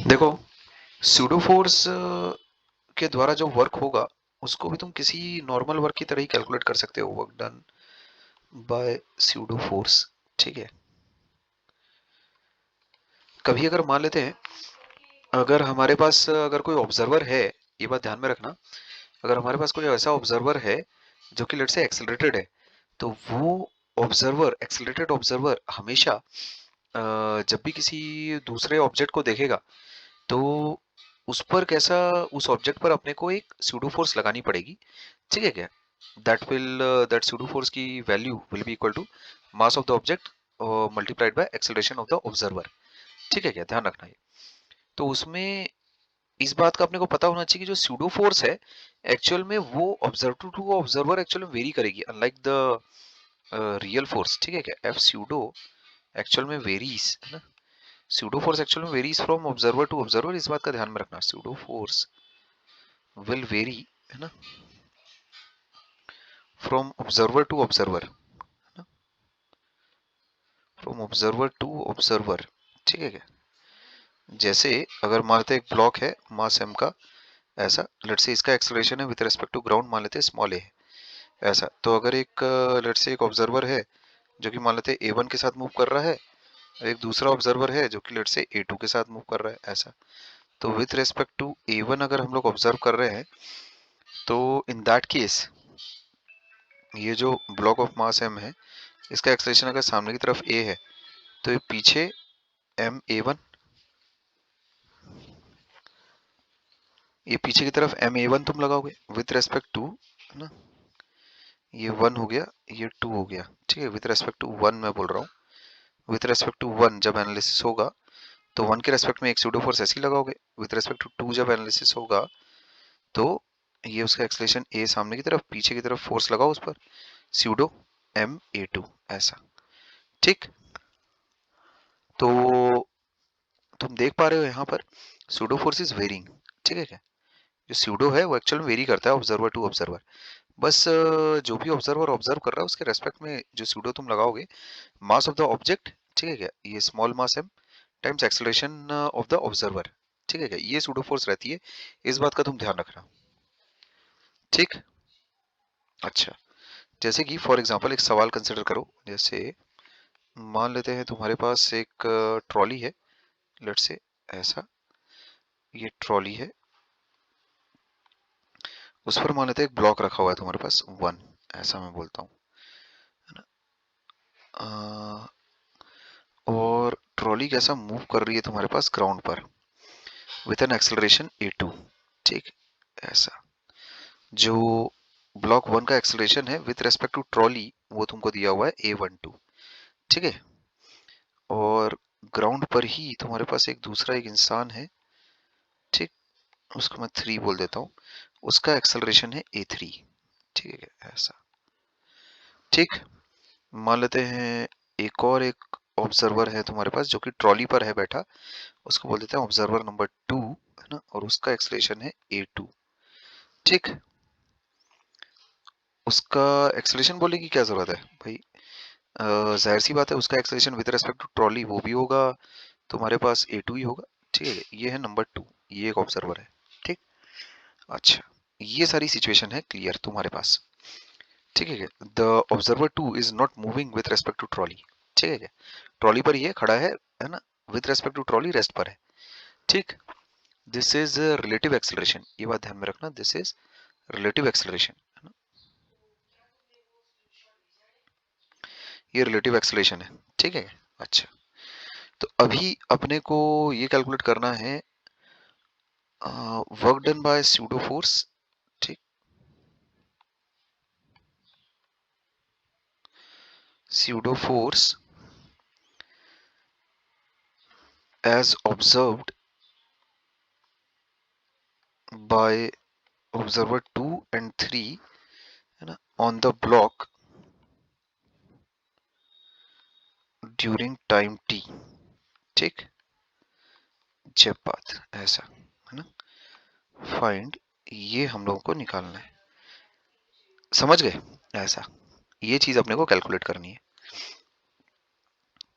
देखो, pseudo force के द्वारा जो वर्क होगा उसको भी तुम किसी नॉर्मल वर्क की तरह ही कैलकुलेट कर सकते हो, work done by pseudo force. ठीक है। कभी अगर मान लेते हैं, अगर हमारे पास अगर कोई ऑब्जर्वर है, ये बात ध्यान में रखना, अगर हमारे पास कोई ऐसा ऑब्जर्वर है जो कि लेट से एक्सेलरेटेड है, तो वो ऑब्जर्वर, एक्सेलरेटेड ऑब्जर्वर हमेशा जब भी किसी दूसरे ऑब्जेक्ट को देखेगा तो उस पर कैसा, उस ऑब्जेक्ट पर अपने को एक सूडो फोर्स लगानी पड़ेगी। ठीक है क्या? दैट सूडो फोर्स की value will be equal to mass of the object multiplied by acceleration of the observer. ठीक है क्या? ध्यान रखना है। तो उसमें इस बात का अपने को पता होना चाहिए कि जो सूडो फोर्स है एक्चुअल में वो ऑब्जर्वर टू ऑब्जर्वर एक्चुअल में वेरी करेगी, अनलाइक द रियल फोर्स। ठीक है क्या? एफ सूडो एक्चुअल में वेरीज, है ना? सूडो फोर्स एक्चुअल में varies from observer to observer, इस बात का ध्यान में रखना। सूडो फोर्स विल वेरी, है ना, from observer to observer, from observer to observer. ठीक है क्या? जैसे अगर मान लेते हैं एक ब्लॉक है मास m का, ऐसा लेट से इसका एक्सेलरेशन है विद रिस्पेक्ट टू ग्राउंड, मान लेते हैं स्मॉल a है, ऐसा। तो अगर एक लेट से एक ऑब्जर्वर है जो कि मान लेते हैं a1 के साथ मूव कर रहा है, और एक दूसरा ऑब्जर्वर है जो कि लेट से a2 के साथ मूव कर रहा है, ऐसा। तो विथ रिस्पेक्ट टू a1 अगर हम लोग ऑब्जर्व कर रहे हैं, तो इन दैट केस ये जो ब्लॉक ऑफ मास m है, इसका एक्सेलरेशन अगर सामने की तरफ a है, तो ये पीछे ma1, ये पीछे की तरफ ma1 तुम लगाओगे विथ रेस्पेक्ट टू, है ना, ये 1 हो गया, ये 2 हो गया। ठीक है, विथ रेस्पेक्ट टू 1 मैं बोल रहा हूँ, विथ रेस्पेक्ट टू 1 जब एनालिसिस होगा तो 1 के रेस्पेक्ट में एक सूडो फोर्स ऐसे ही लगाओगे। विथ रेस्पेक्ट टू 2 जब एनालिसिस होगा तो ये उसका एक्सलेशन ए सामने की तरफ, पीछे की तरफ फोर्स लगाओ उस पर, सूडो ma2, ऐसा। ठीक। तो तुम देख पा रहे हो यहाँ पर सूडो फोर्स इज वेरिंग। ठीक है क्या? जो सूडो है वो एक्चुअल में वेरी करता है ऑब्जर्वर टू ऑब्जर्वर। बस जो भी ऑब्जर्वर ऑब्जर्व कर रहा है उसके रेस्पेक्ट में जो सूडो तुम लगाओगे, मास ऑफ द ऑब्जेक्ट, ठीक है क्या, ये small mass m times acceleration of the observer. ठीक है क्या? ये सूडो फोर्स रहती है, इस बात का तुम ध्यान रखना। ठीक। अच्छा, जैसे कि फॉर एग्जांपल एक सवाल कंसिडर करो। जैसे मान लेते हैं तुम्हारे पास एक ट्रॉली है, लेट्स से ऐसा, ये ट्रॉली है, उस पर मान लेते हैं एक ब्लॉक रखा हुआ है तुम्हारे पास 1, ऐसा मैं बोलता हूँ, है ना। और ट्रॉली कैसा मूव कर रही है तुम्हारे पास ग्राउंड पर विथ एन एक्सेलरेशन a2। ठीक, ऐसा। जो ब्लॉक 1 का एक्सेलरेशन है विथ रेस्पेक्ट टू ट्रॉली वो तुमको दिया हुआ है a12। ठीक है। और ग्राउंड पर ही तुम्हारे पास एक दूसरा एक इंसान है, ठीक, उसको मैं 3 बोल देता हूँ, उसका एक्सेलरेशन है a3। ठीक है, ऐसा। ठीक। मान लेते हैं एक और एक ऑब्जर्वर है तुम्हारे पास जो कि ट्रॉली पर है बैठा, उसको बोल देते हैं ऑब्जर्वर नंबर 2, है ना, और उसका एक्सेलरेशन है a2। ठीक। उसका एक्सेलरेशन बोलने की क्या जरूरत है भाई, जाहिर सी बात है उसका acceleration with respect to trolley वो भी होगा तुम्हारे पास a2 ही होगा। ठीक है, ये है नंबर 2, ये एक ऑब्जर्वर है। ठीक। अच्छा, ये सारी सिचुएशन है क्लियर तुम्हारे पास। ठीक है, the observer 2 is not moving with respect to trolley. ठीक है, ट्रॉली पर ये खड़ा है ना, with respect to trolley rest पर है। ठीक। दिस इज रिलेटिव एक्सेलरेशन, ये बात ध्यान में रखना, दिस इज रिलेटिव एक्सेलरेशन, है ना, ये रिलेटिव एक्सेलरेशन है। ठीक है। अच्छा, तो अभी अपने को ये कैलकुलेट करना है work done by pseudo force. ठीक, pseudo force as observed by observer 2 and 3, है ना, on the block during time t। ठीक, जब बात ऐसा, है ना, फाइंड, ये हम लोगों को निकालना है, समझ गए? ऐसा, ये चीज अपने को कैलकुलेट करनी है।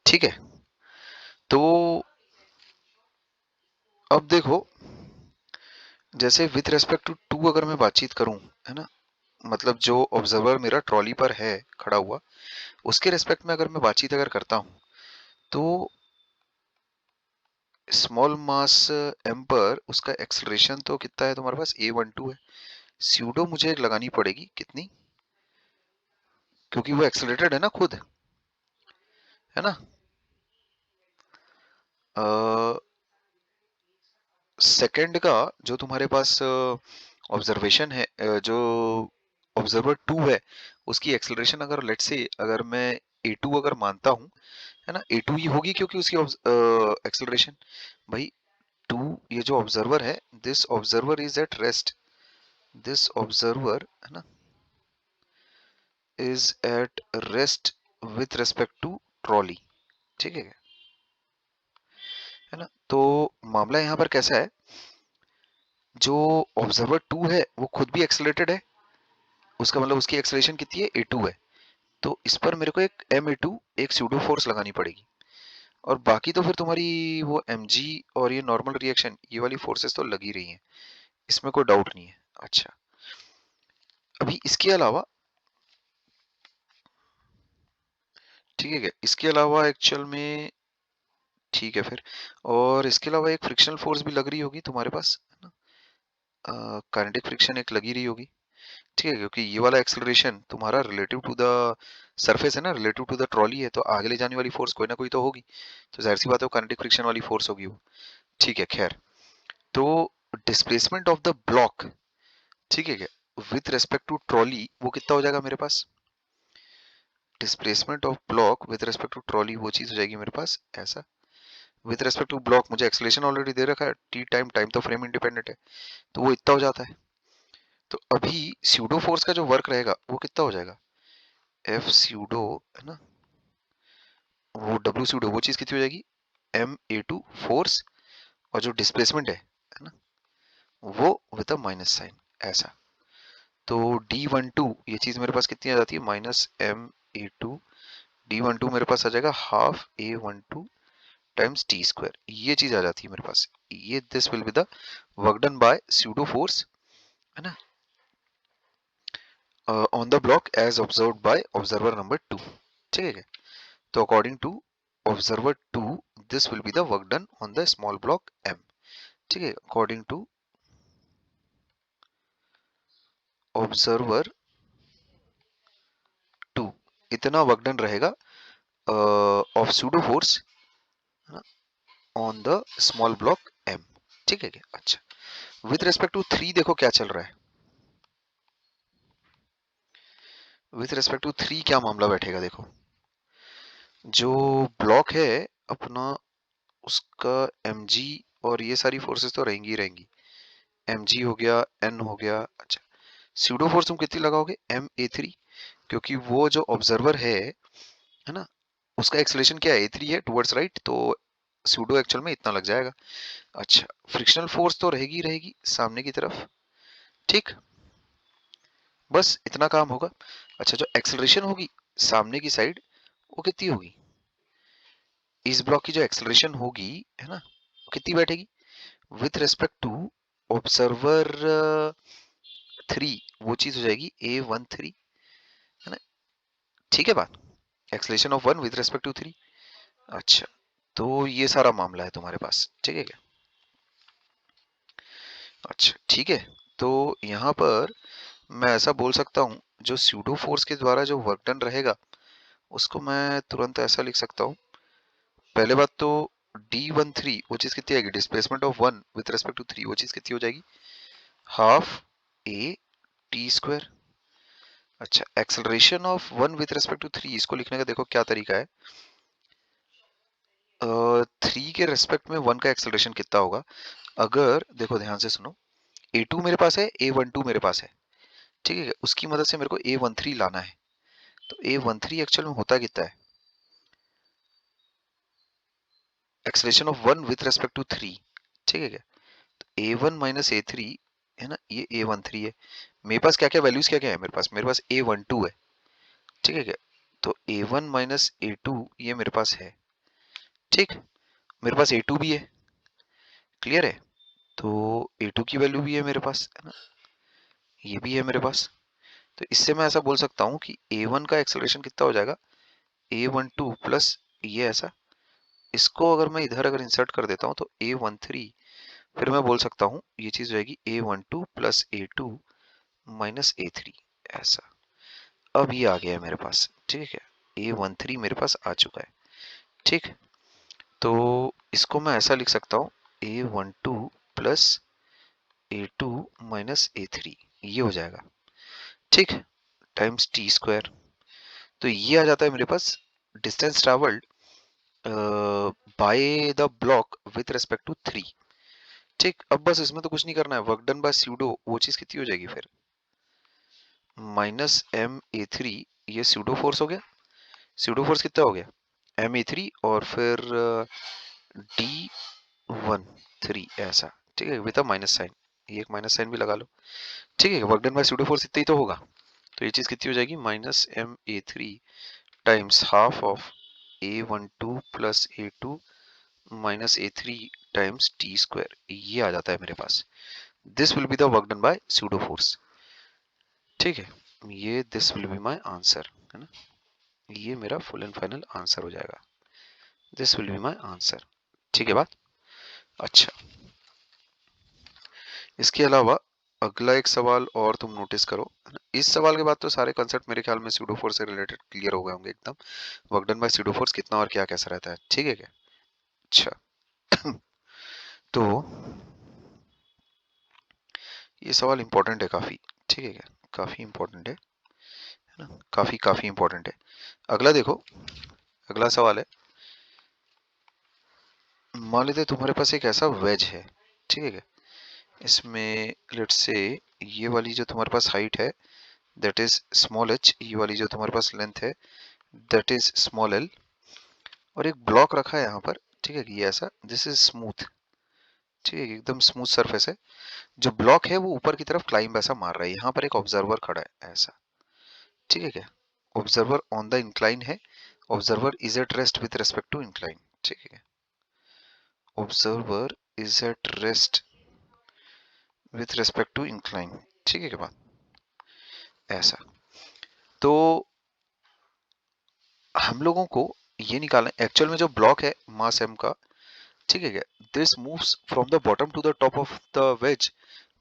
ठीक है। तो अब देखो, जैसे विथ रेस्पेक्ट टू टू अगर मैं बातचीत करूं, है ना, मतलब जो ऑब्जर्वर मेरा ट्रॉली पर है खड़ा हुआ, उसके रेस्पेक्ट में अगर मैं बातचीत अगर करता हूं, तो स्मॉल मास एम पर उसका एक्सेलरेशन तो कितना है तुम्हारे पास, a12 है। स्यूडो मुझे लगानी पड़ेगी कितनी, क्योंकि वो एक्सेलरेटेड है ना खुद, है ना। सेकंड का जो तुम्हारे पास ऑब्जर्वेशन है, जो ऑब्जर्वर टू है, उसकी एक्सेलरेशन अगर लेट से अगर मैं a2 अगर मानता हूँ, है ना, a2 ही होगी क्योंकि उसकी एक्सेलरेशन, भाई टू, ये जो ऑब्जर्वर है, this observer is at rest, this observer, है ना, is at rest with respect to trolley, ठीक है ना। तो मामला यहाँ पर कैसा है, जो ऑब्जर्वर टू है वो खुद भी एक्सेलरेटेड है, उसका मतलब उसकी एक्सेलरेशन कितनी है, a2 है। तो इस पर मेरे को एक m a2 एक स्यूडो फोर्स लगानी पड़ेगी, और बाकी तो फिर तुम्हारी वो mg और ये नॉर्मल रिएक्शन, ये वाली फोर्सेस तो लगी रही हैं, इसमें कोई डाउट नहीं है। अच्छा, अभी इसके अलावा, ठीक है क्या, इसके अलावा एक्चुअल में, ठीक है फिर, और इसके अलावा एक फ्रिक्शनल फोर्स भी लग रही होगी तुम्हारे पास, है ना, काइनेटिक फ्रिक्शन एक लगी रही होगी, ठीक है, क्योंकि ये वाला एक्सेलरेशन तुम्हारा रिलेटिव टू द सरफेस है ना, रिलेटिव टू द ट्रॉली है, तो आगे ले जाने वाली फोर्स कोई ना कोई तो होगी, तो जाहिर सी बात है वो काइनेटिक फ्रिक्शन वाली फोर्स होगी वो, ठीक है। खैर, तो डिस्प्लेसमेंट ऑफ द ब्लॉक, ठीक है क्या, विथ रेस्पेक्ट टू ट्रॉली वो कितना हो जाएगा मेरे पास, displacement of block with respect to trolley वो चीज हो जाएगी मेरे पास ऐसा, विथ रेस्पेक्ट टू ब्लॉक मुझे एक्सेलरेशन ऑलरेडी दे रखा है, टी टाइम, टाइम तो फ्रेम इंडिपेंडेंट है, तो वो इतना हो जाता है। तो अभी स्यूडो फोर्स का जो वर्क रहेगा वो कितना हो जाएगा, एफ स्यूडो, है ना, वो डब्ल्यू स्यूडो वो चीज कितनी हो जाएगी, m a2 फोर्स, और जो डिस्प्लेसमेंट है ना, वो विद अ माइनस साइन ऐसा। तो d12 ये चीज मेरे पास कितनी आ जाती है, -m a2, d12 मेरे पास आ जाएगा half a12 times T square, ये चीज आ जाती है मेरे पास, ये this will be the work done by pseudo force, है ना, on the block as observed by observer number 2, ठीक है। तो according to observer 2, this will be the work done on the small block m, ठीक है, according to observer 2, इतना work done रहेगा of pseudo force on the small block m, ठीक है क्या। अच्छा, विथ रेस्पेक्ट टू 3 देखो क्या चल रहा है, विथ रेस्पेक्ट टू 3 क्या मामला बैठेगा, देखो जो ब्लॉक है अपना, उसका mg और ये सारी फोर्सेस तो रहेंगी ही रहेंगी, mg हो गया, n हो गया। अच्छा, स्यूडो फोर्स तुम कितनी लगाओगे, ma3, क्योंकि वो जो ऑब्जर्वर है ना, उसका एक्सेलरेशन क्या है, a3 है टुवर्ड्स राइट, तो स्यूडो एक्चुअल में इतना लग जाएगा। अच्छा, फ्रिक्शनल फोर्स तो रहेगी रहेगी सामने की तरफ, ठीक, बस इतना काम होगा। अच्छा, जो एक्सेलरेशन होगी सामने की साइड, वो कितनी होगी, इस ब्लॉक की जो एक्सेलरेशन होगी, है ना, वो कितनी बैठेगी, विथ रेस्पेक्ट टू ऑब्जर्वर 3, वो चीज हो जाएगी a13, है ना, ठीक है बात, acceleration of 1 with respect to 3। अच्छा, तो ये सारा मामला है तुम्हारे पास, ठीक है क्या। अच्छा, ठीक है, तो यहाँ पर मैं ऐसा बोल सकता हूँ, जो स्यूडो फोर्स के द्वारा जो वर्क डन रहेगा, उसको मैं तुरंत ऐसा लिख सकता हूँ। पहले बात तो d13 वो चीज कितनी आएगी, displacement of 1 with respect to 3 वो चीज कितनी हो जाएगी, हाफ a टी स्क्वायर। अच्छा, acceleration of 1 with respect to 3, इसको लिखने का देखो क्या तरीका है, 3 के रेस्पेक्ट में 1 का एक्सेलरेशन कितना होगा, अगर देखो ध्यान से सुनो, a2 मेरे पास है, a12 मेरे पास है, ठीक है, उसकी मदद से मेरे को a13 लाना है, तो a13 एक्चुअल में होता कितना है, acceleration of 1 with respect to 3, ठीक है क्या, तो a1 माइनस a3, है ना, ये a13 है, मेरे पास क्या क्या वैल्यूज क्या क्या है, मेरे पास a12 है, ठीक है क्या, तो a1 माइनस a2 ये मेरे पास है, ठीक, मेरे पास a2 भी है, क्लियर है? तो a2 की वैल्यू भी है मेरे पास, है ना, ये भी है मेरे पास। तो इससे मैं ऐसा बोल सकता हूँ कि a1 का एक्सेलरेशन कितना हो जाएगा, a12 प्लस ये ऐसा, इसको अगर मैं इधर अगर इंसर्ट कर देता हूँ तो a13, फिर मैं बोल सकता हूँ ये चीज हो जाएगी a12 plus a2 minus a3 ऐसा। अब ये आ गया है मेरे पास, ठीक है, a13 मेरे पास आ चुका है। ठीक, तो इसको मैं ऐसा लिख सकता हूँ a12 plus a2 minus a3, ये हो जाएगा, ठीक, टाइम्स टी स्क्वायर। तो ये आ जाता है मेरे पास distance travelled by the block with respect to 3। ठीक, अब बस इसमें तो कुछ नहीं करना है, वर्क डन बाय स्यूडो, वो चीज कितनी हो जाएगी फिर, माइनस एम ए थ्री, ये स्यूडो फोर्स हो गया, स्यूडो फोर्स कितना हो गया एम ए थ्री, और फिर डी 13 ऐसा, ठीक है, विद अ माइनस साइन, ये एक माइनस साइन भी लगा लो, ठीक है, work done by pseudo force इतना ही तो होगा। तो ये चीज कितनी हो जाएगी, minus M A three times half of a12 plus a2 minus a3 times T square, ये आ जाता है मेरे पास। This will be the work done by pseudo force, ठीक है, ये this will be my answer, है ना, ये मेरा फुल एंड फाइनल आंसर हो जाएगा, this will be my answer. ठीक है बात। अच्छा, इसके अलावा अगला एक सवाल और तुम नोटिस करो, है ना? इस सवाल के बाद तो सारे कंसेप्ट मेरे ख्याल में स्यूडो फोर्स से रिलेटेड क्लियर हो गए होंगे एकदम, work done by pseudo force कितना और क्या कैसा रहता है, ठीक है क्या? अच्छा तो ये सवाल इंपॉर्टेंट है काफी, ठीक है क्या, काफी इंपॉर्टेंट है ना, काफी काफी इंपॉर्टेंट है। अगला देखो, अगला सवाल है, मान लेते तुम्हारे पास एक ऐसा वेज है, ठीक है क्या, इसमें लेट्स से ये वाली जो तुम्हारे पास हाइट है दैट इज स्मॉल h, ये वाली जो तुम्हारे पास लेंथ है दैट इज स्मॉल l, और एक ब्लॉक रखा है यहाँ पर, ठीक है, ये ऐसा, दिस इज स्मूथ, ठीक है, एकदम स्मूथ सरफेस है, जो ब्लॉक है वो ऊपर की तरफ क्लाइंब ऐसा मार रहा है, यहाँ पर एक ऑब्जर्वर खड़ा है ऐसा, ठीक है क्या, ऑब्जर्वर ऑन द इंक्लाइन है, observer is at rest with respect to incline, ठीक है क्या, observer is at rest with respect to incline, ठीक है क्या बात, ऐसा। तो हम लोगों को ये निकालना एक्चुअल में जो ब्लॉक है मास m का, ठीक है क्या, this moves from the bottom to the top of the wedge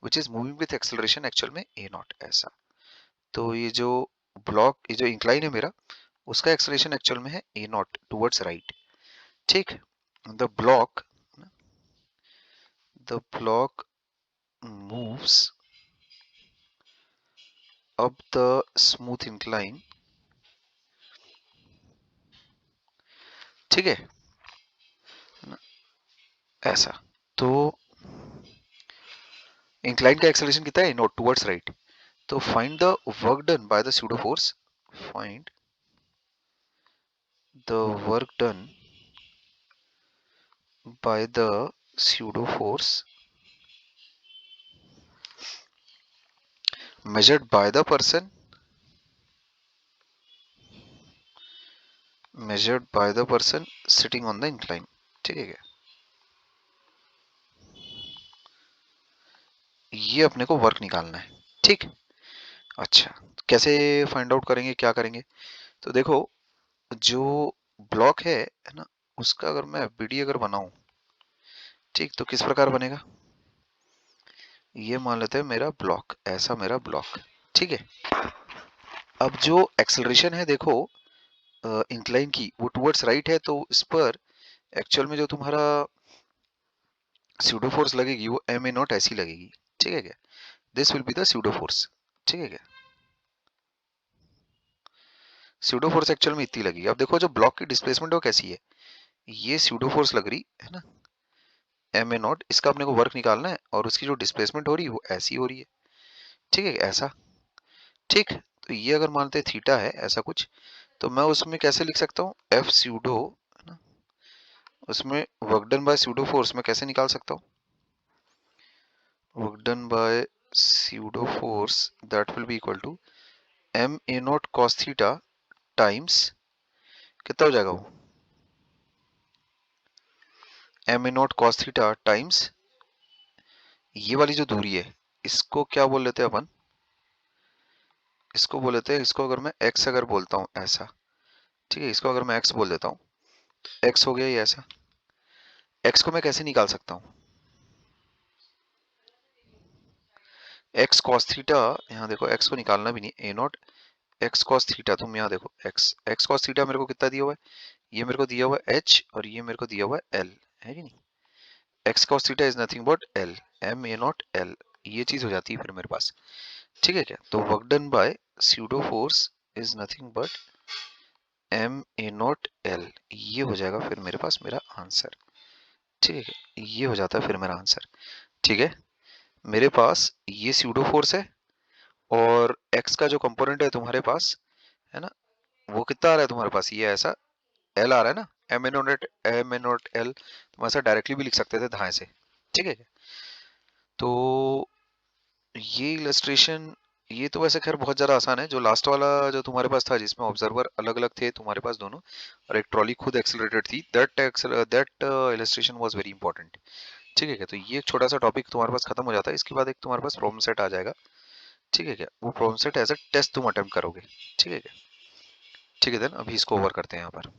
which is moving with acceleration actual में a नॉट ऐसा। तो ये जो ब्लॉक, ये जो इंक्लाइन है मेरा, उसका एक्सेलरेशन एक्चुअल में है a नॉट टुवर्ड्स राइट, ठीक, the block moves up the smooth incline, ठीक है ना, ऐसा। तो इंक्लाइन का एक्सेलरेशन कितना है, नॉट टुवर्ड्स राइट। तो find the work done by the pseudo force, find the work done by the pseudo force measured by the person sitting on the incline, ठीक है क्या, ये अपने को वर्क निकालना है, ठीक। अच्छा, कैसे फाइंड आउट करेंगे, क्या करेंगे, तो देखो जो ब्लॉक है ना, उसका अगर मैं एफबीडी अगर बनाऊं, ठीक, तो किस प्रकार बनेगा, ये मान लेते हैं मेरा ब्लॉक, ऐसा मेरा ब्लॉक, ठीक है। अब जो एक्सेलरेशन है देखो इंक्लाइन की, वो टुवर्ड्स राइट है, तो इस पर एक्चुअल में जो तुम्हारा स्यूडो फोर्स लगेगी वो एम ए नॉट ऐसी लगेगी, ठीक है क्या, this will be the pseudo force, ठीक है क्या, स्यूडो फोर्स एक्चुअल में इतनी लगेगी। अब देखो जो ब्लॉक की डिस्प्लेसमेंट है वो कैसी है, ये स्यूडो फोर्स लग रही है ना, एम ए नॉट, इसका अपने को वर्क निकालना है, और उसकी जो डिस्प्लेसमेंट हो रही है वो ऐसी हो रही है, ठीक है, ऐसा, ठीक। तो ये अगर मानते हैं थीटा है ऐसा कुछ, तो मैं उसमें कैसे लिख सकता हूँ, एफ स्यूडो, है ना, उसमें work done by pseudo force में कैसे निकाल सकता हूँ, work done by pseudo force that will be equal to M A naught cos theta times, कितना हो जाएगा वो, M A naught cos theta times ये वाली जो दूरी है इसको क्या बोल लेते हैं अपन, इसको बोल लेते हैं, इसको अगर मैं x अगर बोलता हूँ ऐसा, ठीक है, इसको अगर मैं x बोल देता हूँ, x हो गया ये ऐसा। x को मैं कैसे निकाल सकता हूँ, x cos थीटा, यहाँ देखो x को निकालना भी नहीं, a not x cos theta, तुम यहाँ देखो x cos थीटा मेरे को कितना दिया हुआ है, ये मेरे को दिया हुआ है h और ये मेरे को दिया हुआ है l, है कि नहीं। x cos theta is nothing but l, m a not l, ये चीज हो जाती है फिर मेरे पास, ठीक है क्या। तो work done by pseudo force is nothing but m a not l, ये हो जाएगा फिर मेरे पास मेरा आंसर, ठीक है क्या, ये हो जाता है फिर मेरा आंसर, ठीक है। मेरे पास ये स्यूडो फोर्स है और x का जो कंपोनेंट है तुम्हारे पास, है ना, वो कितना आ रहा है तुम्हारे पास, ये ऐसा l आ रहा है ना, एम ए नॉट एल, तुम ऐसा डायरेक्टली भी लिख सकते थे दाएं से, ठीक है। तो ये इलस्ट्रेशन, ये तो वैसे खैर बहुत ज़्यादा आसान है, जो लास्ट वाला जो तुम्हारे पास था जिसमें ऑब्जर्वर अलग अलग थे तुम्हारे पास दोनों, और एक ट्रॉली खुद एक्सेलरेटेड थी, that illustration was very important, ठीक है क्या। तो ये एक छोटा सा टॉपिक तुम्हारे पास खत्म हो जाता है, इसके बाद एक तुम्हारे पास प्रॉब्लम सेट आ जाएगा, ठीक है क्या, वो problem set as a test तुम अटेम्प्ट करोगे, ठीक है क्या। ठीक है देन अभी इसको ओवर करते हैं यहाँ पर।